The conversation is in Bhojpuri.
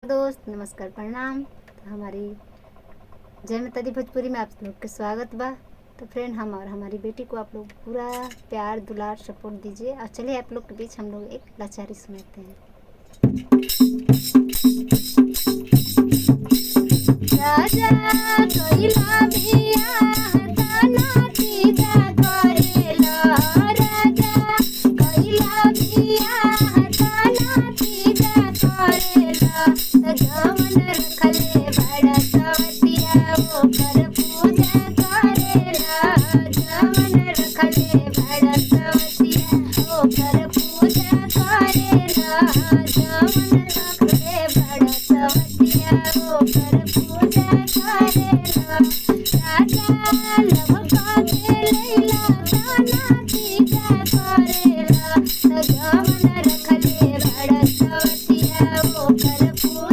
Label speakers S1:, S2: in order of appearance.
S1: दोस्त नमस्कार प्रणाम। तो हमारी जय माता दी भोजपुरी में आप लोग के स्वागत बा। तो फ्रेंड, हम और हमारी बेटी को आप लोग पूरा प्यार दुलार सपोर्ट दीजिए। और चलिए आप लोग के बीच हम लोग एक लाचारी सुनाते हैं। राजा कोइला बियाह ताना तीजा करेला, राजा कोइला बियाह ताना तीजा करेला। गवन रखले बड़ा सवतिया ओकर पूजा करेला, गवन रखले बड़ा सवतिया ओकर पूजा करेला, गवन रखले बड़ा सवतिया